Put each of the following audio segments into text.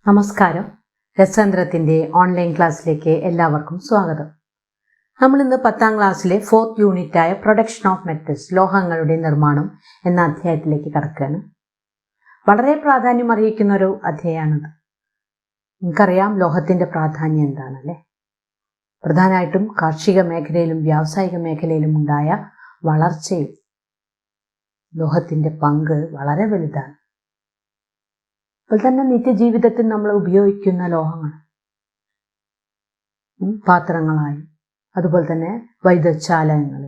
നമസ്കാരം. രസതന്ത്രത്തിൻ്റെ ഓൺലൈൻ ക്ലാസ്സിലേക്ക് എല്ലാവർക്കും സ്വാഗതം. നമ്മളിന്ന് 10ാം ക്ലാസ്സിലെ 4th യൂണിറ്റായ പ്രൊഡക്ഷൻ ഓഫ് മെറ്റൽസ്, ലോഹങ്ങളുടെ നിർമ്മാണം എന്ന അധ്യായത്തിലേക്ക് കടക്കുകയാണ്. വളരെ പ്രാധാന്യം അർഹിക്കുന്ന ഒരു അധ്യായമാണിത്. നമുക്കറിയാം ലോഹത്തിൻ്റെ പ്രാധാന്യം എന്താണല്ലേ. പ്രധാനമായിട്ടും കാർഷിക മേഖലയിലും വ്യാവസായിക മേഖലയിലും ഉണ്ടായ വളർച്ചയിൽ ലോഹത്തിൻ്റെ പങ്ക് വളരെ വലുതാണ്. അപ്പോൾ തന്നെ നിത്യജീവിതത്തിൽ നമ്മൾ ഉപയോഗിക്കുന്ന ലോഹങ്ങൾ, പാത്രങ്ങളായി, അതുപോലെ തന്നെ വൈദ്യുതചാലകങ്ങൾ,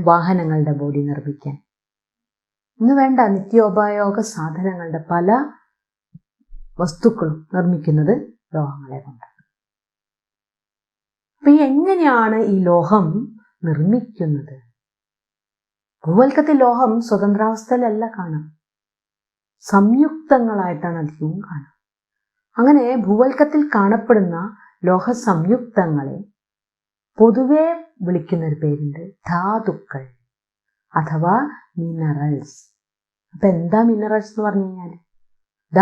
വാഹനങ്ങളുടെ ബോഡി നിർമ്മിക്കാൻ, ഇന്ന് വേണ്ട നിത്യോപയോഗ സാധനങ്ങളുടെ പല വസ്തുക്കളും നിർമ്മിക്കുന്നത് ലോഹങ്ങളെ കൊണ്ട്. അപ്പൊ എങ്ങനെയാണ് ഈ ലോഹം നിർമ്മിക്കുന്നത്? ഭൂവൽക്കത്തിൽ ലോഹം സ്വതന്ത്രാവസ്ഥയിലല്ല കാണാം, സംയുക്തങ്ങളായിട്ടാണ് അധികവും കാണുക. അങ്ങനെ ഭൂവൽക്കത്തിൽ കാണപ്പെടുന്ന ലോഹ സംയുക്തങ്ങളെ പൊതുവെ വിളിക്കുന്ന ഒരു പേരുണ്ട്, ധാതുക്കൾ അഥവാ മിനറൽസ്. അപ്പൊ എന്താ മിനറൽസ് എന്ന് പറഞ്ഞു കഴിഞ്ഞാൽ, the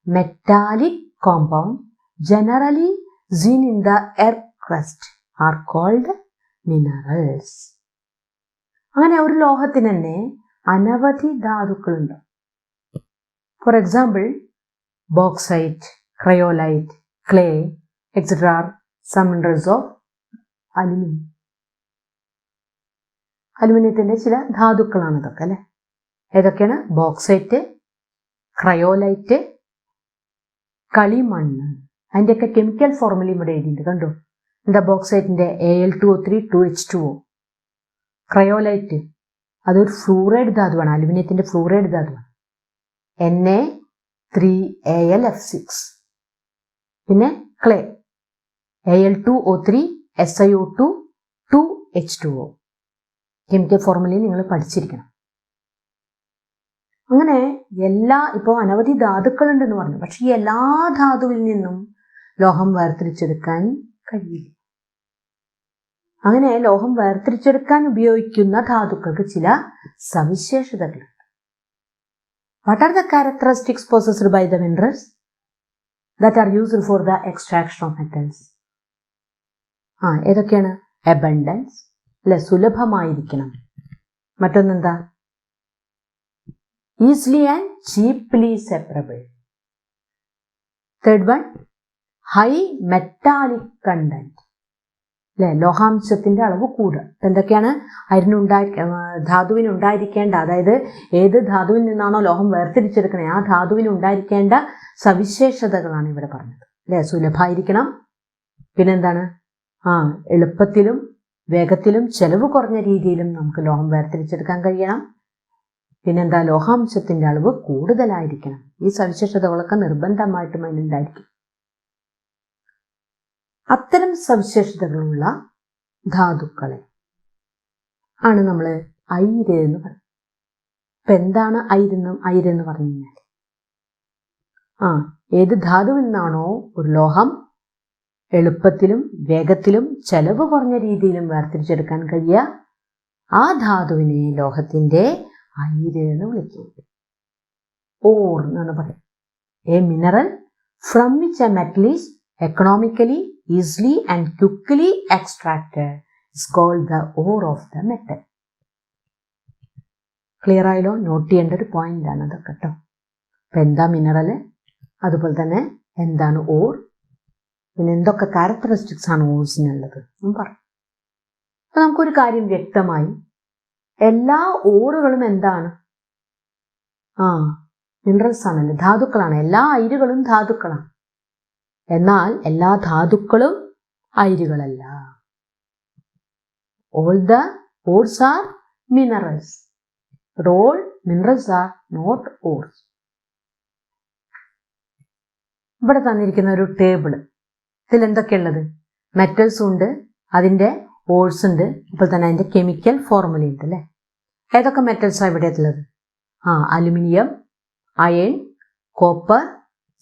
metallic compound generally seen in the earth crust are called minerals. അങ്ങനെ ഒരു ലോഹത്തിന് തന്നെ അനവധി ധാതുക്കളുണ്ട്. For example, bauxite, cryolite, clay, etc. are some minerals of aluminum. അലുമിനിയത്തിന്റെ ചില ധാതുക്കളാണ് ഇതൊക്കെ അല്ലെ. ഏതൊക്കെയാണ്? ബോക്സൈറ്റ്, ക്രയോലൈറ്റ്, കളിമണ്ണ്. അതിൻ്റെയൊക്കെ കെമിക്കൽ ഫോർമുല ഇവിടെ എഴുതിയിട്ടുണ്ട്, കണ്ടോ? എന്താ? ബോക്സൈറ്റിന്റെ Al2O3 2H2O. ക്രയോലൈറ്റ് അതൊരു ഫ്ലൂറൈഡ് ധാതുവാണ്, അലുമിനിയത്തിന്റെ ഫ്ലൂറൈഡ് ധാതുവാണ്, Na3Al(F6). പിന്നെ clay Al2O3 SiO2 2H2O. Chemical ഫോർമുലയും നിങ്ങൾ പഠിച്ചിരിക്കണം. അങ്ങനെ ഇപ്പോൾ അനവധി ധാതുക്കളുണ്ടെന്ന് പറഞ്ഞു, പക്ഷെ ഈ എല്ലാ ധാതുവിൽ നിന്നും ലോഹം വേർതിരിച്ചെടുക്കാൻ കഴിയില്ല. അങ്ങനെ ലോഹം വേർതിരിച്ചെടുക്കാൻ ഉപയോഗിക്കുന്ന ധാതുക്കൾക്ക് ചില സവിശേഷതകളുണ്ട്. What are the characteristics possessed by the minerals that are used for the extraction of metals? ഏതൊക്കെയാണ്? abundance, അല്ലെ, സുലഭമായിരിക്കണം. മറ്റൊന്നെന്താ? easily and cheaply separable. Third one, high metallic content, അല്ലെ, ലോഹാംശത്തിന്റെ അളവ് കൂടുക. എന്തൊക്കെയാണ് ധാതുവിനുണ്ടായിരിക്കേണ്ട, അതായത് ഏത് ധാതുവിൽ നിന്നാണോ ലോഹം വേർതിരിച്ചെടുക്കണേ ആ ധാതുവിനുണ്ടായിരിക്കേണ്ട സവിശേഷതകളാണ് ഇവിടെ പറഞ്ഞത്, അല്ലെ. സുലഭമായിരിക്കണം, പിന്നെന്താണ്? എളുപ്പത്തിലും വേഗത്തിലും ചെലവ് കുറഞ്ഞ രീതിയിലും നമുക്ക് ലോഹം വേർതിരിച്ചെടുക്കാൻ കഴിയണം. പിന്നെന്താ? ലോഹാംശത്തിന്റെ അളവ് കൂടുതലായിരിക്കണം. ഈ സവിശേഷതകളൊക്കെ നിർബന്ധമായിട്ടും അതിനുണ്ടായിരിക്കും. അത്തരം സവിശേഷതകളുള്ള ധാതുക്കളെ ആണ് നമ്മൾ അയിര് എന്ന് പറയുന്നത്. ഇപ്പൊ എന്താണ് അയിരെന്ന് പറഞ്ഞു കഴിഞ്ഞാൽ, ഏത് ധാതുവിൽ നിന്നാണോ ഒരു ലോഹം എളുപ്പത്തിലും വേഗത്തിലും ചെലവ് കുറഞ്ഞ രീതിയിലും വേർതിരിച്ചെടുക്കാൻ കഴിയുക, ആ ധാതുവിനെ ലോഹത്തിന്റെ അയിര് എന്ന് വിളിക്കും. ഓർ എന്നാണ് പറയുക. A mineral from which A metal is economically, easily and quickly extracted is called the ore of the metal. Clear ആയല്ലോ? നോട്ട് ചെയ്യേണ്ട ഒരു പോയിന്റ് ആണ് അതൊക്കെ കേട്ടോ. അപ്പൊ എന്താ മിനറല്, അതുപോലെ തന്നെ എന്താണ് ഓർ, പിന്നെ എന്തൊക്കെ ക്യാരക്ടറിസ്റ്റിക്സ് ആണ് ഓർസിനുള്ളത് എന്ന് പറഞ്ഞു. അപ്പൊ നമുക്കൊരു കാര്യം വ്യക്തമായി, എല്ലാ ഓറുകളും എന്താണ്? മിനറൽസ് ആണല്ലോ, ധാതുക്കളാണ്. എല്ലാ അയിരുകളും ധാതുക്കളാണ്. എന്നാൽ എല്ലാ ധാതുക്കളും അയിരുകളല്ല. All the ores are minerals, but all minerals are not ores. ഇവിടെ തന്നിരിക്കുന്ന ഒരു ടേബിള്, ഇതിൽ എന്തൊക്കെയുള്ളത്? മെറ്റൽസ് ഉണ്ട്, അതിൻ്റെ ഓർസ് ഉണ്ട്, ഇപ്പോൾ തന്നെ അതിൻ്റെ കെമിക്കൽ ഫോർമുല ഉണ്ട് അല്ലേ. ഏതൊക്കെ മെറ്റൽസാണ് ഇവിടെ ഉള്ളത്? Aluminium, iron, copper,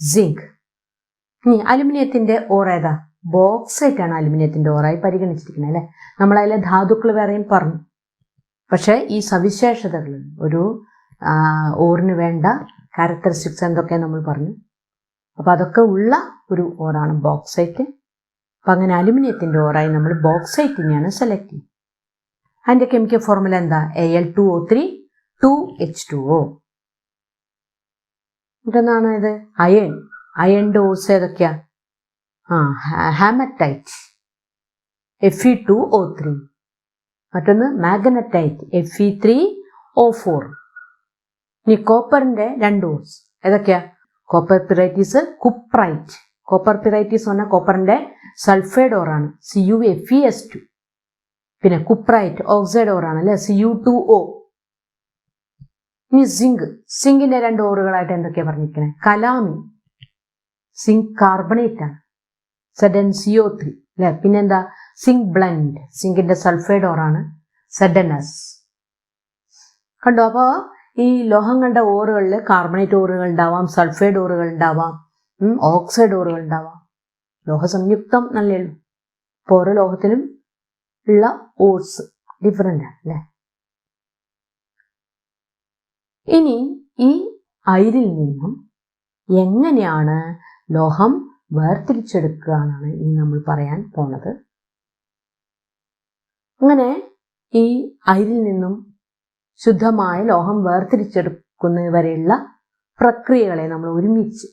zinc. ഇനി അലുമിനിയത്തിന്റെ ഓർ ഏതാ? ബോക്സൈറ്റ് ആണ് അലുമിനിയത്തിന്റെ ഓറായി പരിഗണിച്ചിരിക്കുന്നത് അല്ലെ. നമ്മളതിലെ ധാതുക്കൾ വേറെയും പറഞ്ഞു, പക്ഷെ ഈ സവിശേഷതകൾ, ഒരു ഓറിന് വേണ്ട ക്യാരക്ടറിസ്റ്റിക്സ് എന്തൊക്കെ നമ്മൾ പറഞ്ഞു. അപ്പോൾ അതൊക്കെ ഉള്ള ഒരു ഓറാണ് ബോക്സൈറ്റ്. അപ്പം അങ്ങനെ അലുമിനിയത്തിൻ്റെ ഓറായി നമ്മൾ ബോക്സൈറ്റിനെയാണ് സെലക്ട് ചെയ്യുന്നത്. അതിൻ്റെ കെമിക്കൽ ഫോർമുല എന്താ? Al2O3 2H2O. മറ്റൊന്നാണ് ഇത് അയൺ. അയണിൻ്റെ ഓർസ് ഏതൊക്കെയാ? Haematite Fe2O3. മറ്റൊന്ന് മാഗ്നറ്റൈറ്റ് Fe3O4. ഇനി കോപ്പറിൻ്റെ 2 ഓർസ് ഏതൊക്കെയാ? Copper pyrites, cuprite. Copper pyrites പറഞ്ഞാൽ കോപ്പറിൻ്റെ സൾഫൈഡ് ഓറാണ് CuFeS2. പിന്നെ കുപ്രൈറ്റ് ഓക്സൈഡ് ഓറാണ് അല്ലെ Cu2O. ഇനി സിങ്ക്. സിങ്കിന്റെ 2 ഓറുകളായിട്ട് എന്തൊക്കെയാ പറഞ്ഞിരിക്കുന്നത്? കലാമി സിങ്ക് കാർബണേറ്റ് ആണ് ZnCO3 അല്ലെ. പിന്നെന്താ? Zinc blende. സിങ്കിന്റെ സൾഫൈഡ് ഓറാണ് ZnS. കണ്ടോ? അപ്പോൾ ഈ ലോഹങ്ങളുടെ ഓറുകളിൽ കാർബണേറ്റ് ഓറുകൾ ഉണ്ടാവാം, സൾഫൈഡ് ഓറുകൾ ഉണ്ടാവാം, ഓക്സൈഡ് ഓറുകൾ ഉണ്ടാവാം. ലോഹ സംയുക്തം നല്ലേ ഉള്ളൂ. അപ്പോൾ ഓരോ ലോഹത്തിലും ഉള്ള ഓർസ് ഡിഫറെൻ്റ് ആണ് അല്ലേ. ഇനി ഈ അയിരിൽ നിന്നും എങ്ങനെയാണ് ലോഹം വേർതിരിച്ചെടുക്കുക എന്നാണ് ഇനി നമ്മൾ പറയാൻ പോണത്. അങ്ങനെ ഈ അയിരിൽ നിന്നും ശുദ്ധമായ ലോഹം വേർതിരിച്ചെടുക്കുന്നവരെയുള്ള പ്രക്രിയകളെ നമ്മൾ ഒരുമിച്ച്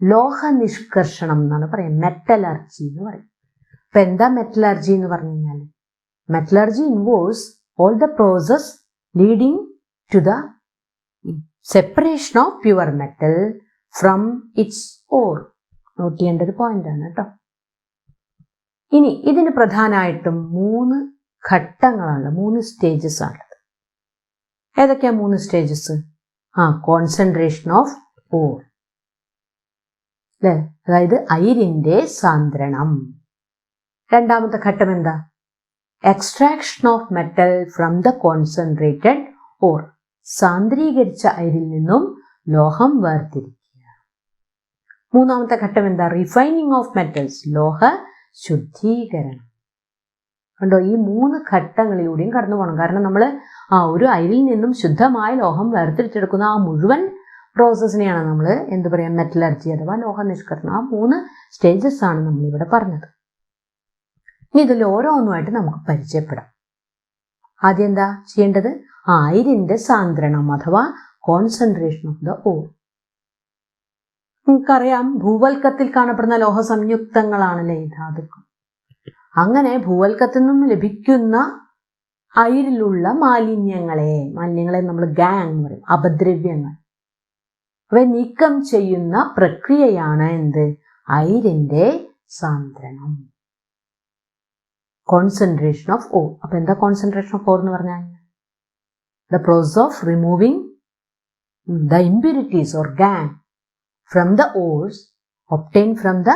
ലോഹ നിഷ്കർഷണം എന്നാണ് പറയാം, മെറ്റലർജി എന്ന് പറയും. അപ്പം എന്താ മെറ്റലർജി എന്ന് പറഞ്ഞു കഴിഞ്ഞാൽ, metallurgy involves all the process leading to the separation of pure metal from its ore. Note ചെയ്യേണ്ട ഒരു പോയിന്റാണ് കേട്ടോ. ഇനി ഇതിന് പ്രധാനമായിട്ടും 3 ഘട്ടങ്ങളാണ്, 3 സ്റ്റേജസ് ആണുള്ളത്. ഏതൊക്കെയാ 3 സ്റ്റേജസ്? കോൺസെൻട്രേഷൻ ഓഫ് ഓർ അല്ലേ, അതായത് അയിരിന്റെ സാന്ദ്രണം. രണ്ടാമത്തെ ഘട്ടം എന്താ? Extraction of metal from the concentrated ore. സാന്ദ്രീകരിച്ച അയിരിൽ നിന്നും ലോഹം വേർതിരിക്കുക. മൂന്നാമത്തെ ഘട്ടം എന്താ? റിഫൈനിങ് ഓഫ് മെറ്റൽസ്, ലോഹ ശുദ്ധീകരണം. കണ്ടോ? ഈ 3 ഘട്ടങ്ങളിലൂടെയും കടന്നു പോകണം. കാരണം നമ്മൾ ഒരു അയിരിൽ നിന്നും ശുദ്ധമായ ലോഹം വേർതിരിച്ചെടുക്കുന്ന ആ മുഴുവൻ പ്രോസസ്സിനെയാണ് നമ്മൾ എന്ത് പറയാം? മെറ്റലർജി അഥവാ ലോഹ നിഷ്കരണം. ആ 3 സ്റ്റേജസ് ആണ് നമ്മളിവിടെ പറഞ്ഞത്. ഇനി ഇതിൽ ഓരോന്നുമായിട്ട് നമുക്ക് പരിചയപ്പെടാം. ആദ്യം എന്താ ചെയ്യേണ്ടത്? അയിരിന്റെ സാന്ദ്രണം അഥവാ കോൺസെൻട്രേഷൻ ഓഫ് ദ ഓർ. നമുക്കറിയാം ഭൂവൽക്കത്തിൽ കാണപ്പെടുന്ന ലോഹ സംയുക്തങ്ങളാണല്ലേ ഈ ധാതുക്കൾ. അങ്ങനെ ഭൂവൽക്കത്തിൽ നിന്നും ലഭിക്കുന്ന അയിരിലുള്ള മാലിന്യങ്ങളെ നമ്മൾ ഗാങ് എന്ന് പറയും, അപദ്രവ്യങ്ങൾ. അവയെ നീക്കം ചെയ്യുന്ന പ്രക്രിയയാണ് എന്ത്? അയിരിന്റെ സാന്ദ്രണം, കോൺസെൻട്രേഷൻ ഓഫ് ഓർ. അപ്പൊ എന്താ കോൺസെൻട്രേഷൻ ഓഫ് ഓർ എന്ന് പറഞ്ഞാൽ? The process of removing the impurities or gang from the ഓർസ് obtain from the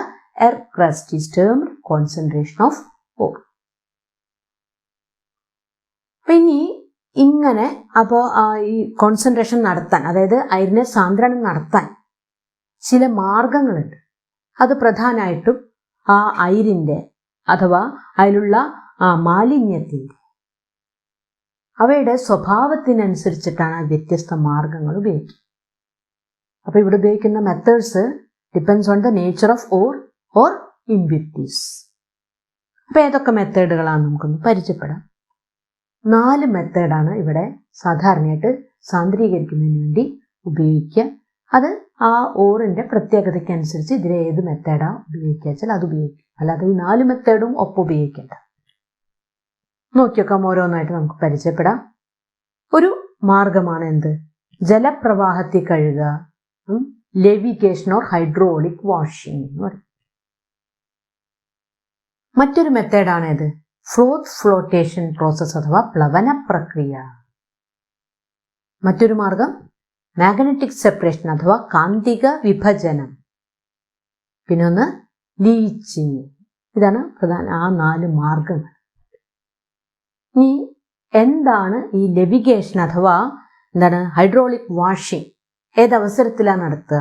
er crest is termed concentration of or. ഇനി ഇങ്ങനെ അപ്പോൾ ഈ കോൺസെൻട്രേഷൻ നടത്താൻ, അതായത് അയിരിനെ സാന്ദ്രണം നടത്താൻ ചില മാർഗങ്ങളുണ്ട്. അത് പ്രധാനമായിട്ടും ആ അയിരിന്റെ അഥവാ അതിലുള്ള മാലിന്യത്തിൻ്റെ അവയുടെ സ്വഭാവത്തിനനുസരിച്ചിട്ടാണ് വ്യത്യസ്ത മാർഗങ്ങൾ ഉപയോഗിക്കുക. അപ്പോൾ ഇവിടെ ഉപയോഗിക്കുന്ന methods depends on the nature of or impurities. അപ്പോൾ ഏതൊക്കെ മെത്തേഡുകളാണ് നമുക്കൊന്ന് പരിചയപ്പെടാം. 4 മെത്തേഡാണ് ഇവിടെ സാധാരണയായിട്ട് സാന്ദ്രീകരിക്കുന്നതിന് വേണ്ടി ഉപയോഗിക്കുക. അത് ആ ഓറിൻ്റെ പ്രത്യേകതയ്ക്കനുസരിച്ച് ഇതിൽ ഏത് മെത്തേഡാണ് ഉപയോഗിക്കുക വെച്ചാൽ അത് ഉപയോഗിക്കും. അല്ലാതെ ഈ 4 മെത്തേഡും ഒപ്പം ഉപയോഗിക്കേണ്ട. നോക്കിയൊക്കെ ഓരോന്നായിട്ട് നമുക്ക് പരിചയപ്പെടാം. ഒരു മാർഗമാണ് എന്ത്? ജലപ്രവാഹത്തിൽ കഴുകുക, ലെവിഗേഷൻ ഓർ ഹൈഡ്രോളിക് വാഷിംഗ് എന്ന് പറയും. മറ്റൊരു മെത്തേഡാണ് ഇത് ഫ്രോത്ത് ഫ്ലോട്ടേഷൻ പ്രോസസ് അഥവാ പ്ലവന പ്രക്രിയ. മറ്റൊരു മാർഗം മാഗ്നറ്റിക് സെപ്പറേഷൻ അഥവാ കാന്തിക വിഭജനം. പിന്നെ ഒന്ന് ലീച്ചിങ്. ഇതാണ് പ്രധാന 4 മാർഗങ്ങൾ. ഇനി എന്താണ് ഈ ലെവിഗേഷൻ അഥവാ ഹൈഡ്രോളിക് വാഷിംഗ്? ഏതവസരത്തിലാണ് നടത്തുക?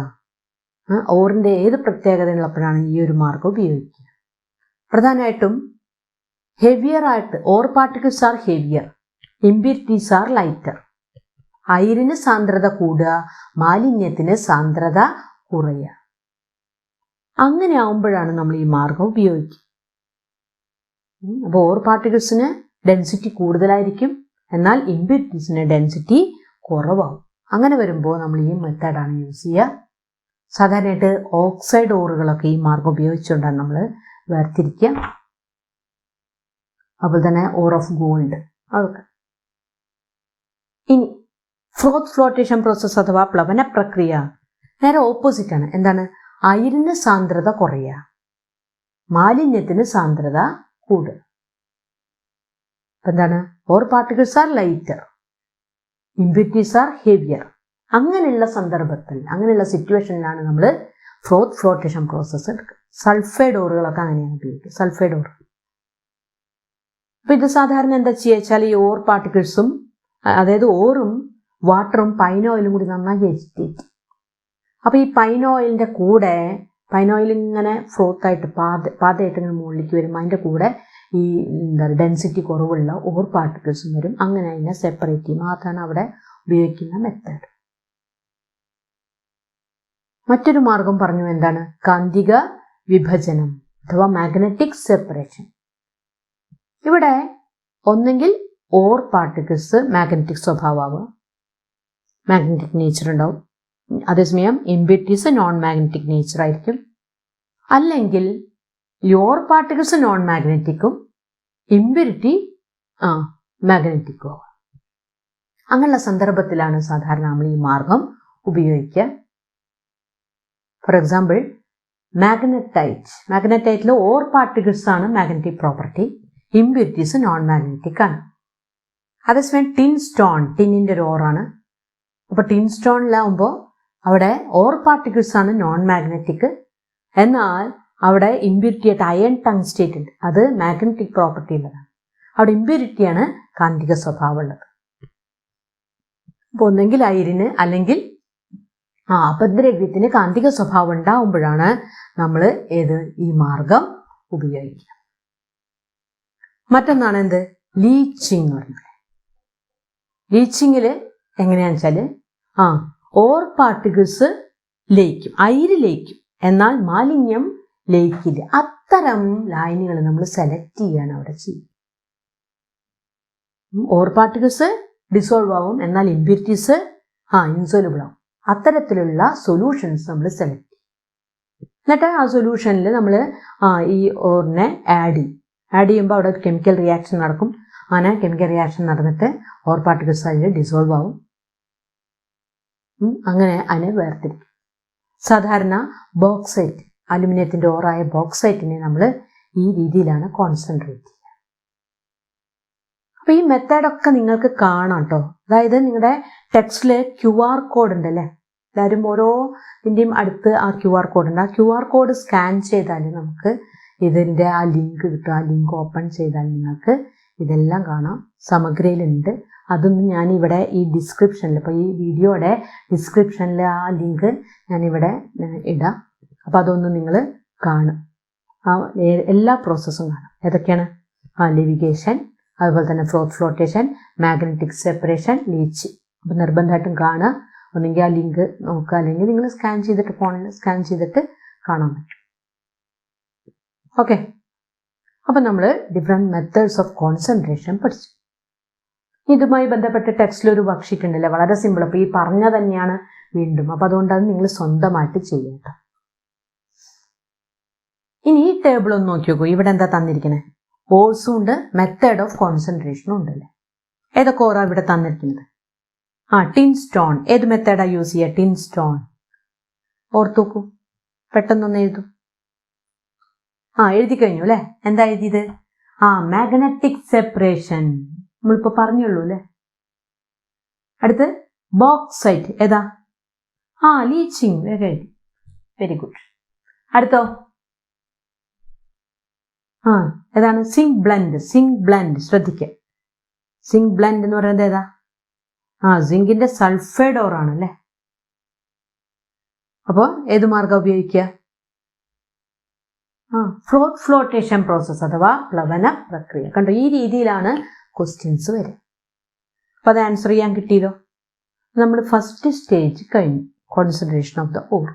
ഓറിൻ്റെ ഏത് പ്രത്യേകതയുള്ളപ്പോഴാണ് ഈ ഒരു മാർഗം ഉപയോഗിക്കുക? പ്രധാനമായിട്ടും ഹെവിയർ ആയിട്ട്, ore particles are heavier, impurities are lighter. അയിരിന് സാന്ദ്രത കൂടുക, മാലിന്യത്തിന് സാന്ദ്രത കുറയുക. അങ്ങനെ ആവുമ്പോഴാണ് നമ്മൾ ഈ മാർഗം ഉപയോഗിക്കുക. അപ്പോൾ ഓർ പാർട്ടിക്കിൾസിന് ഡെൻസിറ്റി കൂടുതലായിരിക്കും, എന്നാൽ ഇംപ്യൂരിറ്റീസിന് ഡെൻസിറ്റി കുറവാകും. അങ്ങനെ വരുമ്പോൾ നമ്മൾ ഈ മെത്തേഡാണ് യൂസ് ചെയ്യുക. സാധാരണയായിട്ട് ഓക്സൈഡ് ഓറുകളൊക്കെ ഈ മാർഗം ഉപയോഗിച്ചുകൊണ്ടാണ് നമ്മൾ വേർതിരിക്കുക. അതുപോലെ തന്നെ ഓർ ഓഫ് ഗോൾഡ് അതൊക്കെ. ഇനി ഫ്രോത്ത് ഫ്ലോട്ടേഷൻ പ്രോസസ്സ് അഥവാ പ്ലവന പ്രക്രിയ നേരെ ഓപ്പോസിറ്റ് ആണ്. എന്താണ്? അയിരിന് സാന്ദ്രത കുറയുക, മാലിന്യത്തിന് സാന്ദ്രത കൂടുക. എന്താണ്? Ore particles are lighter, impurities are heavier. അങ്ങനെയുള്ള സന്ദർഭത്തിൽ, അങ്ങനെയുള്ള സിറ്റുവേഷനിലാണ് നമ്മൾ ഫ്രോത്ത് ഫ്ലോട്ടേഷൻ പ്രോസസ്സ് എടുക്കുക. സൾഫൈഡ് ഓറുകളൊക്കെ അങ്ങനെയാണ് ഉപയോഗിക്കുക, സൾഫൈഡ് ഓർ. അപ്പൊ ഇത് സാധാരണ എന്താ ചെയ്യുക വെച്ചാൽ ഈ ഓർ പാർട്ടിക്കിൾസും, അതായത് ഓറും വാട്ടറും പൈൻ ഓയിലും കൂടി നന്നായി എജിറ്റേറ്റ്. അപ്പൊ ഈ പൈൻ ഓയിലിന്റെ കൂടെ, പൈൻ ഓയിൽ ഇങ്ങനെ ഫ്രോത്തായിട്ട് പാതയായിട്ട് ഇങ്ങനെ മുകളിലേക്ക് വരും, അതിന്റെ കൂടെ ഈ ഡെൻസിറ്റി കുറവുള്ള ഓർ പാർട്ടിക്കിൾസും വരും. അങ്ങനെ അതിനെ സെപ്പറേറ്റ് ചെയ്യും. അതാണ് അവിടെ ഉപയോഗിക്കുന്ന മെത്തേഡ്. മറ്റൊരു മാർഗം പറഞ്ഞു, എന്താണ്? കാന്തിക വിഭജനം അഥവാ മാഗ്നറ്റിക് സെപ്പറേഷൻ. ഇവിടെ ഒന്നെങ്കിൽ ഓർ പാർട്ടിക്കിൾസ് മാഗ്നറ്റിക് സ്വഭാവമാവുക, മാഗ്നറ്റിക് നേച്ചർ ഉണ്ടാവും. അതേസമയം ഇംപ്യൂരിറ്റീസ് നോൺ മാഗ്നറ്റിക് നേച്ചർ ആയിരിക്കും. അല്ലെങ്കിൽ ഓർ പാർട്ടിക്കിൾസ് നോൺ മാഗ്നറ്റിക്കും ഇംപ്യൂരിറ്റി മാഗ്നറ്റിക്കും ആവുക. അങ്ങനെയുള്ള സന്ദർഭത്തിലാണ് സാധാരണ നമ്മൾ ഈ മാർഗം ഉപയോഗിക്കുക. ഫോർ എക്സാമ്പിൾ മാഗ്നറ്റൈറ്റിൽ ഓർ പാർട്ടിക്കിൾസ് ആണ് magnetic property, impurities non magnetic ആണ്. അതേസമയം ടിൻ സ്റ്റോൺ, ടിന്നിന്റെ ഒരു ഓറാണ്. അപ്പൊ ടിൻ സ്റ്റോണിലാവുമ്പോൾ അവിടെ ഓർ പാർട്ടിക്കിൾസ് ആണ് നോൺ മാഗ്നറ്റിക്, എന്നാൽ അവിടെ ഇംപ്യൂരിറ്റി ആയിട്ട് അയൺ ടങ്സ്റ്റേറ്റ് ഉണ്ട്, അത് മാഗ്നറ്റിക് പ്രോപ്പർട്ടി ഉള്ളതാണ്. അവിടെ ഇംപ്യൂരിറ്റിയാണ് കാന്തിക സ്വഭാവം ഉള്ളത്. അപ്പൊ ഒന്നെങ്കിൽ അയിരിന് അല്ലെങ്കിൽ അപദ്രവ്യത്തിന് കാന്തിക സ്വഭാവം ഉണ്ടാവുമ്പോഴാണ് നമ്മൾ ഈ മാർഗം ഉപയോഗിക്കുക. മറ്റൊന്നാണ് എന്ത്? ലീച്ചിങ് എന്ന് പറഞ്ഞത്. ലീച്ചിങ്ങില് എങ്ങനെയാണെന്ന് വെച്ചാല് ഓർ പാർട്ടിക്കിൾസ് ലയിക്കും, അയിര് ലയിക്കും, എന്നാൽ മാലിന്യം ലയിക്കില്ല. അത്തരം ലായനികൾ നമ്മൾ സെലക്ട് ചെയ്യാണ് അവിടെ ചെയ്യും. ഓർ പാർട്ടിക്കിൾസ് ഡിസോൾവ് ആവും, എന്നാൽ ഇംപ്യൂരിറ്റീസ് ഇൻസോലുബിൾ ആവും. അത്തരത്തിലുള്ള സൊല്യൂഷൻസ് നമ്മൾ സെലക്ട് ചെയ്യും. എന്നിട്ട് ആ സൊല്യൂഷനിൽ നമ്മൾ ഈ ഓറിനെ ആഡ് ചെയ്യുമ്പോൾ അവിടെ കെമിക്കൽ റിയാക്ഷൻ നടക്കും. അങ്ങനെ കെമിക്കൽ റിയാക്ഷൻ നടന്നിട്ട് ഓർ പാർട്ടിക്കിൾസ് അതിൽ ഡിസോൾവ് ആവും. അങ്ങനെ അതിനെ വേർതിരിക്കും. സാധാരണ ബോക്സൈറ്റ്, അലുമിനിയത്തിന്റെ ഓറായ ബോക്സൈറ്റിനെ നമ്മൾ ഈ രീതിയിലാണ് കോൺസെൻട്രേറ്റ് ചെയ്യുക. അപ്പൊ ഈ മെത്തേഡൊക്കെ നിങ്ങൾക്ക് കാണാം കേട്ടോ. അതായത് നിങ്ങളുടെ ടെക്സ്റ്റില് QR കോഡ് ഉണ്ട് അല്ലേ? എല്ലാവരും ഓരോ ഇതിൻ്റെയും അടുത്ത് ആ QR കോഡ് ഉണ്ട്. ആ QR കോഡ് സ്കാൻ ചെയ്താൽ നമുക്ക് ഇതിൻ്റെ ആ ലിങ്ക് കിട്ടും. ആ ലിങ്ക് ഓപ്പൺ ചെയ്താൽ നിങ്ങൾക്ക് ഇതെല്ലാം കാണാം. സമഗ്രയിലുണ്ട്. അതൊന്നും ഞാനിവിടെ ഈ ഡിസ്ക്രിപ്ഷനിൽ, ഇപ്പോൾ ഈ വീഡിയോയുടെ ഡിസ്ക്രിപ്ഷനിൽ ആ ലിങ്ക് ഞാനിവിടെ ഇടാം. അപ്പം അതൊന്നും നിങ്ങൾ കാണും. ആ എല്ലാ പ്രോസസ്സും കാണാം. ഏതൊക്കെയാണ്? ലിവിഗേഷൻ, അതുപോലെ തന്നെ froth flotation, magnetic separation, leach. അപ്പം നിർബന്ധമായിട്ടും കാണുക. ഒന്നെങ്കിൽ ആ ലിങ്ക് നോക്കുക, അല്ലെങ്കിൽ നിങ്ങൾ സ്കാൻ ചെയ്തിട്ട് ഫോണിൽ സ്കാൻ ചെയ്തിട്ട് കാണാൻ പറ്റും. ഓക്കെ, അപ്പം നമ്മൾ ഡിഫറെൻറ്റ് മെത്തേഡ്സ് ഓഫ് കോൺസെൻട്രേഷൻ പഠിച്ചു. ഇതുമായി ബന്ധപ്പെട്ട് ടെക്സ്റ്റിൽ ഒരു വർക്ക്ഷീറ്റ് ഉണ്ടല്ലേ, വളരെ സിമ്പിൾ. അപ്പോൾ ഈ പറഞ്ഞ തന്നെയാണ് വീണ്ടും. അപ്പം അതുകൊണ്ട് അത് നിങ്ങൾ സ്വന്തമായിട്ട് ചെയ്യണ്ട. ഇനി ഈ ടേബിൾ ഒന്ന് നോക്കി നോക്കൂ. ഇവിടെ എന്താ തന്നിരിക്കുന്നത്? ഓൾസും ഉണ്ട്, മെത്തേഡ് ഓഫ് കോൺസെൻട്രേഷനും ഉണ്ടല്ലേ. ഏതൊക്കെ ഓറാ ഇവിടെ തന്നിരിക്കുന്നത്? Tin stone. ഏത് മെത്തേഡാ യൂസ് ചെയ്യുക? Tin stone. ഓർത്തു നോക്കൂ, പെട്ടെന്നൊന്ന് എഴുതൂ. എഴുതി കഴിഞ്ഞു അല്ലേ? എന്താ എഴുതിയത്? മാഗ്നറ്റിക് സെപ്പറേഷൻ നമ്മളിപ്പോ പറഞ്ഞുള്ളൂ അല്ലേ. അടുത്ത് ബോക്സൈറ്റ്. ഏതാ? ലീച്ചിങ്. വേഗം എഴുതി. Very good. അടുത്തോ? ഏതാണ്? Zinc blende. സിങ്ക് ബ്ലെൻഡ് ശ്രദ്ധിക്കുക. സിങ്ക് ബ്ലെൻഡ് എന്ന് പറയുന്നത് ഏതാ? സിങ്കിന്റെ സൾഫൈഡ് ഓറാണ് അല്ലേ. അപ്പോൾ ഏത് മാർഗം ഉപയോഗിക്കുക? ഫ്രോത്ത് ഫ്ലോട്ടേഷൻ പ്രോസസ് അഥവാ പ്ലവന പ്രക്രിയ. കണ്ടോ, ഈ രീതിയിലാണ് ക്വസ്റ്റ്യൻസ് വരിക. അപ്പോൾ അത് ആൻസർ ചെയ്യാൻ കിട്ടിയല്ലോ. നമ്മൾ ഫസ്റ്റ് സ്റ്റേജ് കഴിഞ്ഞു, കോൺസെൻട്രേഷൻ ഓഫ് ദ ഓർ.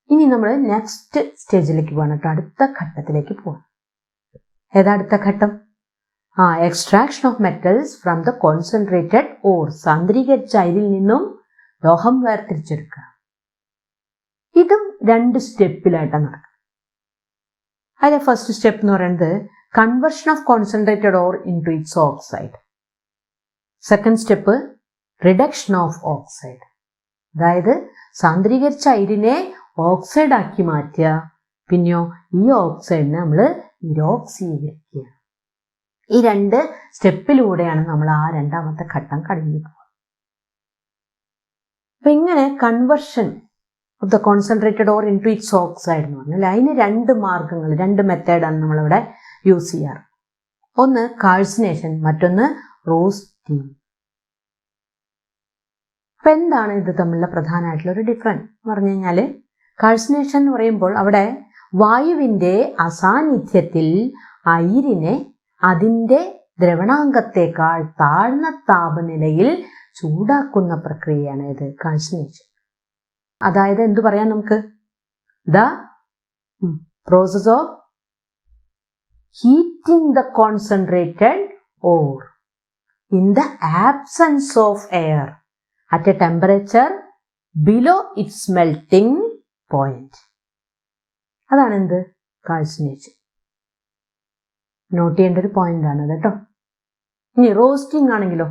ഇനി നമ്മൾ നെക്സ്റ്റ് സ്റ്റേജിലേക്ക് പോകണം കേട്ടോ, അടുത്ത ഘട്ടത്തിലേക്ക് പോകാം. ഏതാ അടുത്ത ഘട്ടം? Extraction of metals from the concentrated ore, സാന്ദ്രീകരിച്ച അയിരിൽ നിന്നും ലോഹം വേർതിരിച്ചെടുക്കുക. ഇതും 2 സ്റ്റെപ്പിലായിട്ടാണ് നടക്കുക. അതിലെ ഫസ്റ്റ് സ്റ്റെപ്പ് എന്ന് പറയുന്നത് conversion of concentrated ore into its oxide. Second step reduction of oxide, അതായത് സാന്ദ്രീകരിച്ച അയിരിനെ ഓക്സൈഡ് ആക്കി മാറ്റുക. പിന്നെയോ ഈ ഓക്സൈഡിനെ നമ്മൾ നിരോക്സീകരിക്കുക. ഈ 2 സ്റ്റെപ്പിലൂടെയാണ് നമ്മൾ ആ രണ്ടാമത്തെ ഘട്ടം കടന്നു പോകുക. അപ്പൊ ഇങ്ങനെ conversion of the concentrated ore into its oxide എന്ന് പറഞ്ഞാൽ അതിന് 2 മാർഗങ്ങൾ, 2 മെത്തേഡാണ് നമ്മളിവിടെ യൂസ് ചെയ്യാറ്. ഒന്ന് കാൾസിനേഷൻ, മറ്റൊന്ന് റോസ്റ്റിംഗ്. അപ്പൊ എന്താണ് ഇത് തമ്മിലുള്ള പ്രധാനമായിട്ടുള്ള ഒരു ഡിഫറൻസ് എന്ന് പറഞ്ഞു കഴിഞ്ഞാൽ, കാൾസിനേഷൻ എന്ന് പറയുമ്പോൾ അവിടെ വായുവിന്റെ അസാന്നിധ്യത്തിൽ അയിരിനെ അതിൻ്റെ ദ്രവണാംഗത്തേക്കാൾ താഴ്ന്ന താപനിലയിൽ ചൂടാക്കുന്ന പ്രക്രിയയാണ് ഇത് കാൾസിനേഷൻ. അതായത് എന്തു പറയാം നമുക്ക്? The process of heating the concentrated ore in the absence of air at A temperature below it's melting point. അതാണ് എന്ത്? കാൾസിനേഷൻ. നോട്ട് ചെയ്യേണ്ട ഒരു പോയിന്റ് ആണ് കേട്ടോ. ഇനി റോസ്റ്റിംഗ് ആണെങ്കിലോ,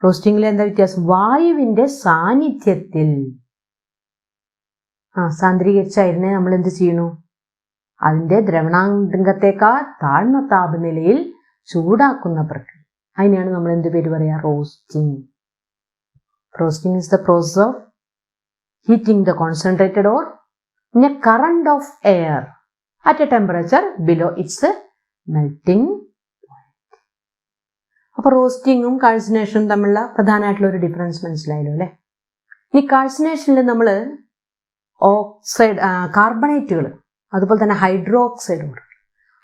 റോസ്റ്റിംഗിൽ എന്താ വ്യത്യാസം? വായുവിന്റെ സാന്നിധ്യത്തിൽ സാന്ദ്രീകരിച്ച അയിരിനെ നമ്മൾ എന്ത് ചെയ്യണു? അതിന്റെ ദ്രവണാംഗത്തേക്കാൾ താഴ്ന്ന താപനിലയിൽ ചൂടാക്കുന്ന പ്രക്രിയ. അതിനെയാണ് നമ്മൾ എന്ത് പേര് പറയാ? Roasting. Roasting is the process of heating the concentrated ore in A current of air at A temperature below it's melting point. അപ്പൊ റോസ്റ്റിംഗും കാൾസിനേഷനും തമ്മിലുള്ള പ്രധാനമായിട്ടുള്ള ഒരു ഡിഫറൻസ് മനസ്സിലായല്ലോ അല്ലെ. ഈ കാൾസിനേഷനിൽ നമ്മൾ ഓക്സൈഡ്, കാർബണേറ്റുകൾ, അതുപോലെ തന്നെ ഹൈഡ്രോ ഓക്സൈഡുകൾ,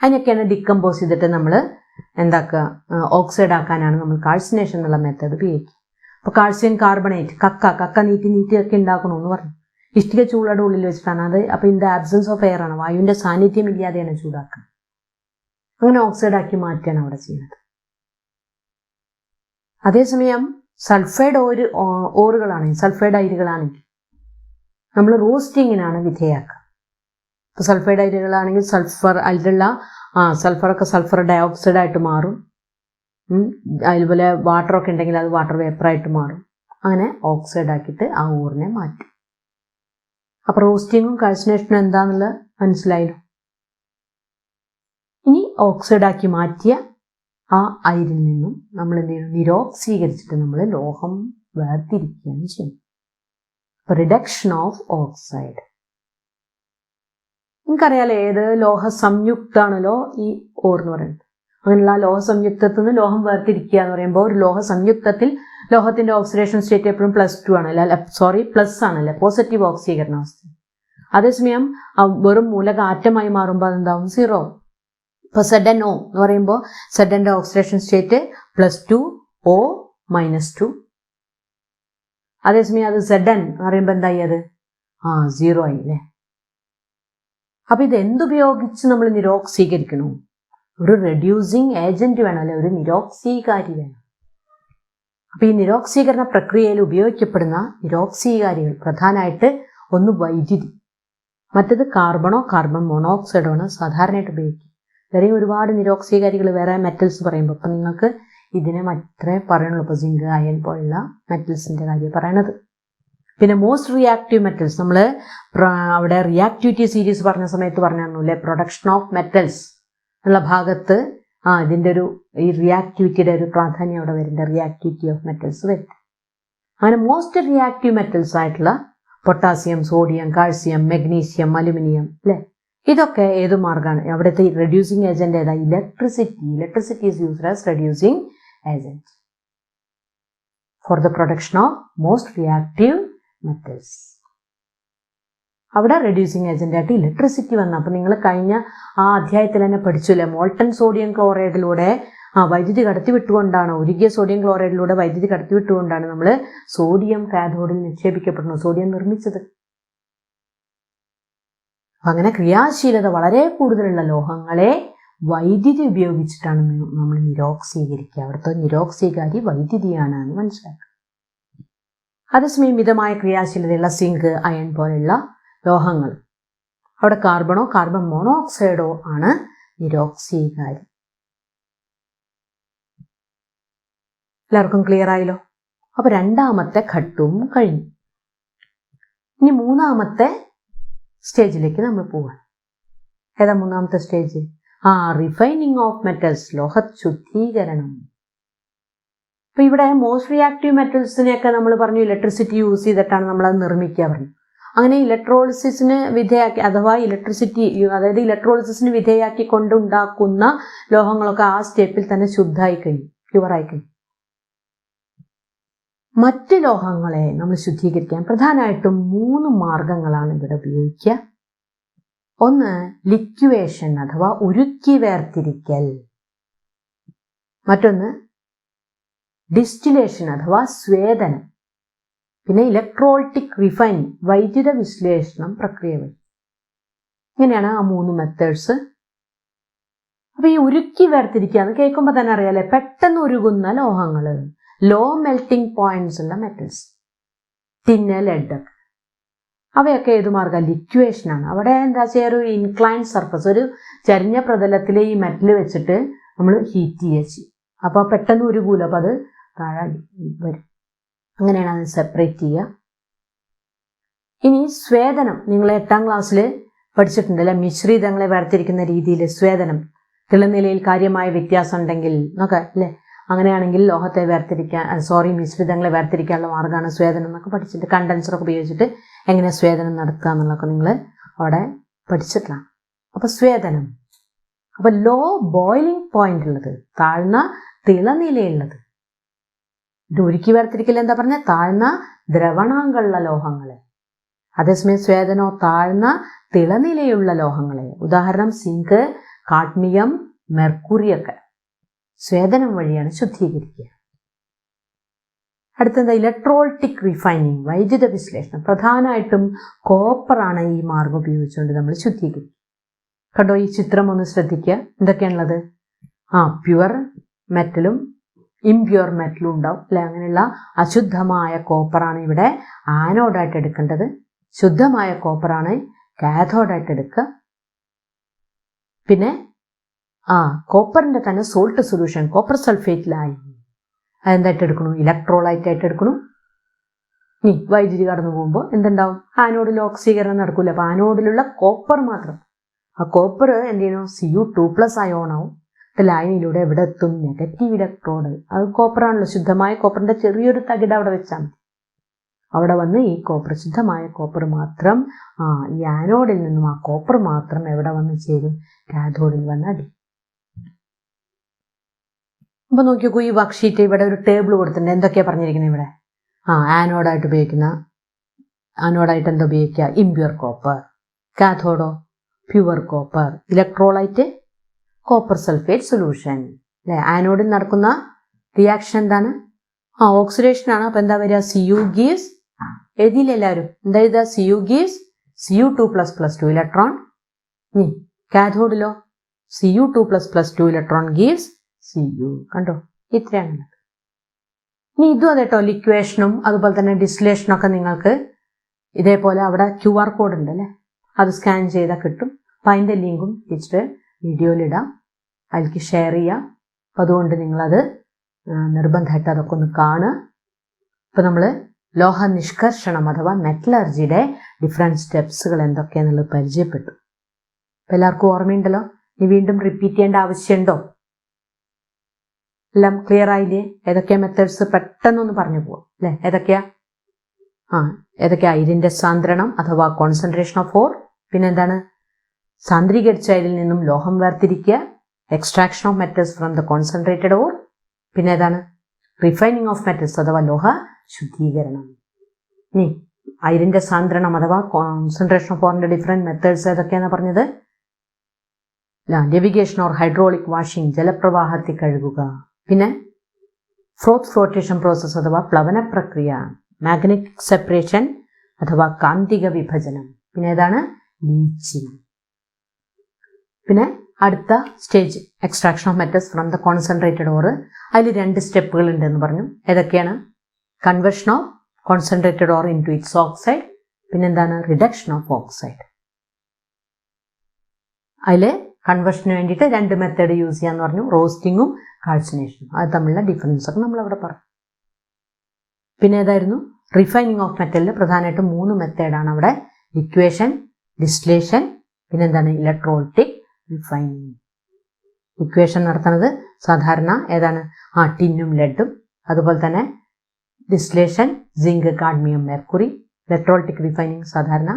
അതിനൊക്കെയാണ് ഡിക്കമ്പോസ് ചെയ്തിട്ട് നമ്മൾ എന്താക്കുക? ഓക്സൈഡ് ആക്കാനാണ് നമ്മൾ കാൾസിനേഷൻ എന്നുള്ള മെത്തേഡ് ഉപയോഗിക്കുക. അപ്പോൾ കാൽസ്യം കാർബണേറ്റ്, കക്ക നീട്ടി ഒക്കെ ഉണ്ടാക്കണമെന്ന് പറഞ്ഞു. ഇഷ്ടിക ചൂളയുടെ ഉള്ളിൽ വെച്ചിട്ടാണ് അത്. അപ്പോൾ in the absence of air ആണ്, വായുവിന്റെ സാന്നിധ്യം ഇല്ലാതെയാണ് ചൂടാക്കുക. അങ്ങനെ ഓക്സൈഡ് ആക്കി മാറ്റുകയാണ് അവിടെ ചെയ്യുന്നത്. അതേസമയം സൾഫൈഡ് ഓറുകളാണെങ്കിൽ, സൾഫൈഡ് അയിരുകളാണെങ്കിൽ നമ്മൾ റോസ്റ്റിങ്ങിനാണ് വിധേയാക്കുക. ഇപ്പോൾ സൾഫൈഡ് അയിരുകളാണെങ്കിൽ അതിലുള്ള സൾഫറൊക്കെ സൾഫർ ഡയോക്സൈഡ് ആയിട്ട് മാറും. അതുപോലെ വാട്ടറൊക്കെ ഉണ്ടെങ്കിൽ അത് വാട്ടർ വേപ്പറായിട്ട് മാറും. അങ്ങനെ ഓക്സൈഡ് ആക്കിയിട്ട് ആ ഊറിനെ മാറ്റും. അപ്പോൾ റോസ്റ്റിങ്ങും കാൾസിനേഷനും എന്താണെന്നുള്ളത് മനസ്സിലായല്ലോ. ഇനി ഓക്സൈഡ് ആക്കി മാറ്റിയ ആ അയിരിൽ നിന്നും നമ്മൾ എന്ത് ചെയ്യണം? നിരോക്സീകരിച്ചിട്ട് നമ്മൾ ലോഹം വേർതിരിക്കുകയാണ് ചെയ്യും. Reduction of oxide. നിങ്ങൾക്കറിയാലോ ഏത് ലോഹ സംയുക്താണല്ലോ ഈ ഓർ എന്ന് പറയുന്നത്. അങ്ങനെയുള്ള ലോഹ സംയുക്തത്തിൽ നിന്ന് ലോഹം വേർതിരിക്കുക എന്ന് പറയുമ്പോൾ ഒരു ലോഹ സംയുക്തത്തിൽ ലോഹത്തിന്റെ ഓക്സിഡേഷൻ സ്റ്റേറ്റ് എപ്പോഴും +2 ആണല്ലേ, പ്ലസ് ആണല്ലേ, പോസിറ്റീവ് ഓക്സീകരണ അവസ്ഥ. അതേസമയം വെറും മൂലക ആറ്റമായി മാറുമ്പോൾ അതെന്താവും? 0. ഇപ്പോൾ ZnO എന്ന് പറയുമ്പോൾ Zന്റെ ഓക്സിഡേഷൻ സ്റ്റേറ്റ് +2 O -2. അതേസമയം അത് Zn എന്ന് പറയുമ്പോൾ എന്തായി? അത് 0 ആയി അല്ലേ. അപ്പൊ ഇത് എന്തുപയോഗിച്ച് നമ്മൾ നിരോക്സീകരിക്കണു? ഒരു റെഡ്യൂസിങ് ഏജന്റ് വേണം അല്ലെ, ഒരു നിരോക്സീകാരി വേണം. അപ്പൊ ഈ നിരോക്സീകരണ പ്രക്രിയയിൽ ഉപയോഗിക്കപ്പെടുന്ന നിരോക്സീകാരികൾ പ്രധാനമായിട്ട് ഒന്ന് വൈദ്യുതി, മറ്റത് കാർബൺ മോണോക്സൈഡോ ആണ് സാധാരണയായിട്ട് ഉപയോഗിക്കുക. വേറെയും ഒരുപാട് നിരോക്സീകാരികൾ വേറെ മെറ്റൽസ് പറയുമ്പോൾ ഇപ്പം നിങ്ങൾക്ക് ഇതിനെ മാത്രമേ പറയണുള്ളൂ. ഇപ്പോൾ സിങ്ക്, അയൺ പോലുള്ള മെറ്റൽസിന്റെ കാര്യം പറയണത്. പിന്നെ മോസ്റ്റ് റിയാക്റ്റീവ് മെറ്റൽസ് നമ്മൾ അവിടെ റിയാക്ടിവിറ്റി സീരീസ് പറഞ്ഞ സമയത്ത് പറഞ്ഞിരുന്നു, പ്രൊഡക്ഷൻ ഓഫ് മെറ്റൽസ് എന്നുള്ള ഭാഗത്ത് ഇതിൻ്റെ ഈ റിയാക്ടിവിറ്റിയുടെ ഒരു പ്രാധാന്യം അവിടെ വരുന്നുണ്ട്. റിയാക്ടിവിറ്റി ഓഫ് മെറ്റൽസ് വരുന്നത്. അങ്ങനെ മോസ്റ്റ് റിയാക്റ്റീവ് മെറ്റൽസ് ആയിട്ടുള്ള potassium, sodium, calcium, magnesium, aluminium അല്ലേ, ഇതൊക്കെ ഏത് മാർഗമാണ്? അവിടുത്തെ റെഡ്യൂസിങ് ഏജന്റ് ഏതാ? Electricity is used as reducing agent for the production of most reactive metals. അവിടെ റെഡ്യൂസിങ് ഏജന്റ് ആയിട്ട് ഇലക്ട്രിസിറ്റി വന്നു. അപ്പം നിങ്ങൾ കഴിഞ്ഞ ആ അധ്യായത്തിൽ തന്നെ പഠിച്ചില്ലേ, മോൾട്ടൺ സോഡിയം ക്ലോറൈഡിലൂടെ വൈദ്യുതി കടത്തിവിട്ടുകൊണ്ടാണ്, ഉരുകിയ സോഡിയം ക്ലോറൈഡിലൂടെ വൈദ്യുതി കടത്തിവിട്ടുകൊണ്ടാണ് നമ്മൾ സോഡിയം കാഥോഡിൽ നിക്ഷേപിക്കപ്പെടുന്നത്, സോഡിയം നിർമ്മിച്ചത്. അങ്ങനെ ക്രിയാശീലത വളരെ കൂടുതലുള്ള ലോഹങ്ങളെ വൈദ്യുതി ഉപയോഗിച്ചിട്ടാണ് നമ്മൾ നിരോക്സീകരിക്കുക. അവിടുത്തെ നിരോക്സീകാരി വൈദ്യുതിയാണ് എന്ന് മനസ്സിലാക്കുക. അതേസമയം മിതമായ ക്രിയാശീലതയുള്ള സിങ്ക്, അയൺ പോലെയുള്ള ലോഹങ്ങൾ, അവിടെ കാർബണോ കാർബൺ മോണോക്സൈഡോ ആണ് നിരോക്സീകാരി. എല്ലാവർക്കും ക്ലിയർ ആയല്ലോ? അപ്പൊ രണ്ടാമത്തെ ഘട്ടവും കഴിഞ്ഞു. ഇനി മൂന്നാമത്തെ സ്റ്റേജിലേക്ക് നമ്മൾ പോവാം. ഏതാ മൂന്നാമത്തെ സ്റ്റേജ്? റിഫൈനിങ് ഓഫ് മെറ്റൽസ്, ലോഹ ശുദ്ധീകരണം. അപ്പൊ ഇവിടെ മോസ്റ്റ് റിയാക്റ്റീവ് മെറ്റൽസിനെയൊക്കെ നമ്മൾ പറഞ്ഞു ഇലക്ട്രിസിറ്റി യൂസ് ചെയ്തിട്ടാണ് നമ്മളത് നിർമ്മിക്കുക പറഞ്ഞു. അങ്ങനെ ഇലക്ട്രോളിസിന് വിധേയാക്കി, അഥവാ ഇലക്ട്രോളിസിന് വിധേയാക്കി കൊണ്ടുണ്ടാക്കുന്ന ലോഹങ്ങളൊക്കെ ആ സ്റ്റെപ്പിൽ തന്നെ ശുദ്ധമായി കഴിഞ്ഞു, പ്യുവറായി കഴിഞ്ഞു. മറ്റ് ലോഹങ്ങളെ നമ്മൾ ശുദ്ധീകരിക്കാൻ പ്രധാനമായിട്ടും 3 മാർഗങ്ങളാണ് ഇവിടെ ഉപയോഗിക്കുക. ഒന്ന് ലിക്വേഷൻ അഥവാ ഉരുക്കി വേർതിരിക്കൽ, മറ്റൊന്ന് ഡിസ്റ്റിലേഷൻ അഥവാ സ്വേദനം, പിന്നെ ഇലക്ട്രോളിറ്റിക് റിഫൈനിങ് വൈദ്യുത വിശ്ലേഷണം പ്രക്രിയ വഴി. ഇങ്ങനെയാണ് ആ 3 മെത്തേഡ്സ്. അപ്പൊ ഈ ഉരുക്കി വേർതിരിക്കുക എന്ന് കേൾക്കുമ്പോൾ തന്നെ അറിയാലേ, പെട്ടെന്ന് ഉരുകുന്ന ലോഹങ്ങള്, ലോ മെൽറ്റിംഗ് പോയിന്റ്സ് ഉള്ള മെറ്റൽസ്, ടിന്ന്, ലെഡ്, അവയൊക്കെ ഏത് മാർഗം? ലിക്വേഷനാണ്. അവിടെ എന്താ ചെയ്യുക, ഒരു ഇൻക്ലൈൻഡ് സർഫസ്, ഒരു ചരിഞ്ഞ പ്രതലത്തിൽ ഈ മെറ്റൽ വെച്ചിട്ട് നമ്മൾ ഹീറ്റ് ചെയ്യുക. അപ്പോൾ പെട്ടെന്ന് ഉരുകൂല, അപ്പോൾ അത് താഴെ വരും. അങ്ങനെയാണ് അത് സെപ്പറേറ്റ് ചെയ്യുക. ഇനി സ്വേദനം, നിങ്ങൾ 8ാം ക്ലാസ്സിൽ പഠിച്ചിട്ടുണ്ടല്ലേ, മിശ്രിതങ്ങളെ വേർതിരിക്കുന്ന രീതിയിൽ സ്വേദനം, തിളനിലയിൽ കാര്യമായ വ്യത്യാസം ഉണ്ടെങ്കിൽ എന്നൊക്കെ അല്ലേ, അങ്ങനെയാണെങ്കിൽ ലോഹത്തെ മിശ്രിതങ്ങളെ വേർതിരിക്കാനുള്ള മാർഗ്ഗമാണ് സ്വേദനം എന്നൊക്കെ പഠിച്ചിട്ട്, കണ്ടൻസറൊക്കെ ഉപയോഗിച്ചിട്ട് എങ്ങനെ സ്വേദനം നടത്തുക എന്നുള്ളതൊക്കെ നിങ്ങൾ അവിടെ പഠിച്ചിട്ടാണ്. അപ്പോൾ സ്വേദനം, അപ്പോൾ ലോ ബോയിലിംഗ് പോയിന്റ് ഉള്ളത്, താഴ്ന്ന തിളനിലയുള്ളത്. ഇത് ഉരുക്കി വേർതിരിക്കൽ എന്താ പറഞ്ഞാൽ താഴ്ന്ന ദ്രവണാങ്കളുള്ള ലോഹങ്ങളെ. അതേസമയം സ്വേദനോ താഴ്ന്ന തിളനിലയുള്ള ലോഹങ്ങളെ. ഉദാഹരണം സിങ്ക്, കാഡ്മിയം, മെർക്കുറിയൊക്കെ സ്വേദനം വഴിയാണ് ശുദ്ധീകരിക്കുക. അടുത്തെന്താ? ഇലക്ട്രോളിറ്റിക് റിഫൈനിങ് വൈദ്യുത വിശ്ലേഷണം. പ്രധാനമായിട്ടും കോപ്പറാണ് ഈ മാർഗം ഉപയോഗിച്ചുകൊണ്ട് നമ്മൾ ശുദ്ധീകരിക്കുക. കണ്ടോ, ഈ ചിത്രം ഒന്ന് ശ്രദ്ധിക്കുക. എന്തൊക്കെയാണുള്ളത്? പ്യുവർ മെറ്റലും ഇംപ്യുവർ മെറ്റലും ഉണ്ടാവും അല്ലെ. അങ്ങനെയുള്ള അശുദ്ധമായ കോപ്പറാണ് ഇവിടെ ആനോഡായിട്ട് എടുക്കേണ്ടത്, ശുദ്ധമായ കോപ്പറാണ് കാഥോഡായിട്ട് എടുക്കുക. പിന്നെ കോപ്പറിന്റെ തന്നെ സോൾട്ട് സൊല്യൂഷൻ കോപ്പർ സൾഫേറ്റിലായി അതെന്തായിട്ട് എടുക്കണം? ഇലക്ട്രോലൈറ്റായിട്ട് എടുക്കണം. ഇനി വൈദ്യുതി കടന്നു പോകുമ്പോൾ എന്തുണ്ടാവും? ആനോഡിൽ ഓക്സീകരണം നടക്കൂല. അപ്പൊ ആനോഡിലുള്ള കോപ്പർ മാത്രം, ആ കോപ്പർ എന്ത് ചെയ്യണം? Cu2+ അയോൺ ആവും. ലൈനിലൂടെ എവിടെ എത്തും? Negative electrode. അത് കോപ്പറാണല്ലോ, ശുദ്ധമായ കോപ്പറിന്റെ ചെറിയൊരു തകിട് അവിടെ വെച്ചാൽ മതി. അവിടെ വന്ന് ഈ കോപ്പർ, ശുദ്ധമായ കോപ്പർ മാത്രം ഈ ആനോഡിൽ നിന്നും ആ കോപ്പർ മാത്രം എവിടെ വന്ന് ചേരും? കാഥോഡിൽ വന്ന് അടി. അപ്പൊ നോക്കിയോക്കൂ, ഈ വർക്ക് ഷീറ്റ് ഇവിടെ ഒരു ടേബിൾ കൊടുത്തിട്ടുണ്ട്. എന്തൊക്കെയാ പറഞ്ഞിരിക്കുന്നത് ഇവിടെ? ആനോഡായിട്ട് എന്താ ഉപയോഗിക്കുക? Impure copper. കാഥോഡോ? Pure copper. Electrolyte copper sulphate solution അല്ലെ. ആനോഡിൽ നടക്കുന്ന റിയാക്ഷൻ എന്താണ്? ഓക്സിഡേഷൻ ആണ്. അപ്പൊ എന്താ വരിക? Cu gives, എഴുതിയില്ല എല്ലാവരും? എന്താ എഴുതുക? Cu gives Cu2++2 electron. കാഥോഡിലോ? Cu2++2 electron gives Cu. കണ്ടോ, ഇത്രയാണ്. ഇനി ഇതും അതെട്ടോ, ലിക്വേഷനും അതുപോലെ തന്നെ ഡിസ്റ്റിലേഷനും ഒക്കെ നിങ്ങൾക്ക് ഇതേപോലെ അവിടെ QR കോഡ് ഉണ്ട് അല്ലേ, അത് സ്കാൻ ചെയ്താൽ കിട്ടും. അപ്പം അതിൻ്റെ ലിങ്കും ടീച്ചർ വീഡിയോയിലിടാം, അതിലേക്ക് ഷെയർ ചെയ്യാം. അപ്പം അതുകൊണ്ട് നിങ്ങളത് നിർബന്ധമായിട്ട് അതൊക്കെ ഒന്ന് കാണുക. ഇപ്പം നമ്മൾ ലോഹ നിഷ്കർഷണം അഥവാ മെറ്റലർജിയുടെ ഡിഫറെൻറ്റ് സ്റ്റെപ്സുകൾ എന്തൊക്കെയാണെന്നുള്ളത് പരിചയപ്പെട്ടു. അപ്പം എല്ലാവർക്കും ഓർമ്മയുണ്ടല്ലോ? ഇനി വീണ്ടും റിപ്പീറ്റ് ചെയ്യേണ്ട ആവശ്യമുണ്ടോ? എല്ലാം ക്ലിയർ ആയില്ലേ? ഏതൊക്കെയാ മെത്തേഡ്സ്? പെട്ടെന്നൊന്ന് പറഞ്ഞു പോവാം അല്ലേ. ഏതൊക്കെയാ? അയിരിന്റെ സാന്ദ്രണം അഥവാ കോൺസെൻട്രേഷൻ ഓഫ് ഓർ. പിന്നെന്താണ്? സാന്ദ്രീകരിച്ച അയിരിൽ നിന്നും ലോഹം വേർതിരിക്കുക, extraction of metals from the concentrated ore. പിന്നെ ഏതാണ്? റിഫൈനിങ് ഓഫ് മെറ്റൽസ് അഥവാ ലോഹ ശുദ്ധീകരണം. ഇനി അയിരിന്റെ സാന്ദ്രണം അഥവാ കോൺസെൻട്രേഷൻ ഓഫ് ഓറിന്റെ ഡിഫറെന്റ് മെത്തേഡ്സ് ഏതൊക്കെയാണെന്ന് പറഞ്ഞത്? നെവിഗേഷൻ ഓർ ഹൈഡ്രോളിക് വാഷിംഗ്, ജലപ്രവാഹത്തിൽ കഴുകുക. പിന്നെ ഫ്ലോട്ടേഷൻ പ്രോസസ് അഥവാ പ്ലവന പ്രക്രിയ, മാഗ്നറ്റിക് സെപ്പറേഷൻ അഥവാ കാന്തിക വിഭജനം. പിന്നെ ഏതാണ്? ലീച്ചിങ്. പിന്നെ അടുത്ത stage extraction of metals from the concentrated ore. അതിൽ 2 സ്റ്റെപ്പുകൾ ഉണ്ടെന്ന് പറഞ്ഞു. ഏതൊക്കെയാണ്? Conversion of concentrated ore into its oxide, പിന്നെന്താണ്? Reduction of oxide. അതിൽ കൺവേർഷന് വേണ്ടിയിട്ട് 2 മെത്തേഡ് യൂസ് ചെയ്യാന്ന് പറഞ്ഞു, റോസ്റ്റിങ്ങും കാൾസിനേഷനും. അത് തമ്മിലുള്ള ഡിഫറൻസ് ഒക്കെ നമ്മളവിടെ പറഞ്ഞു. പിന്നെ ഏതായിരുന്നു? റിഫൈനിങ് ഓഫ് മെറ്റലിൽ പ്രധാനമായിട്ടും 3 മെത്തേഡാണ് അവിടെ. ലിക്വേഷൻ, ഡിസ്റ്റിലേഷൻ, പിന്നെന്താണ്? Electrolytic refining. ഇക്വേഷൻ നടത്തുന്നത് സാധാരണ ഏതാണ്? ടിന്നും ലെഡും. അതുപോലെ തന്നെ distillation zinc, cadmium, mercury. Electrolytic refining സാധാരണ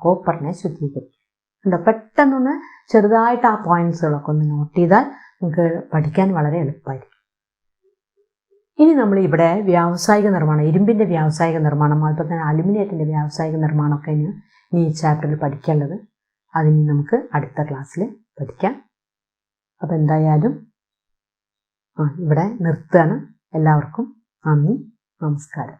കോപ്പറിനെ ശുദ്ധീകരിക്കും. പെട്ടെന്നൊന്ന് ചെറുതായിട്ട് ആ പോയിന്റ്സുകളൊക്കെ ഒന്ന് നോട്ട് ചെയ്താൽ നമുക്ക് പഠിക്കാൻ വളരെ എളുപ്പമായിരിക്കും. ഇനി നമ്മൾ ഇവിടെ വ്യാവസായിക നിർമ്മാണം, ഇരുമ്പിൻ്റെ വ്യാവസായിക നിർമ്മാണം, അതുപോലെ തന്നെ അലുമിനിയത്തിൻ്റെ വ്യാവസായിക നിർമ്മാണമൊക്കെ ഈ ചാപ്റ്ററിൽ പഠിക്കാനുള്ളത്. അതിന് നമുക്ക് അടുത്ത ക്ലാസ്സിൽ പഠിക്കാം. അപ്പം എന്തായാലും ഇവിടെ നിർത്തുകയാണ്. എല്ലാവർക്കും നന്ദി, നമസ്കാരം.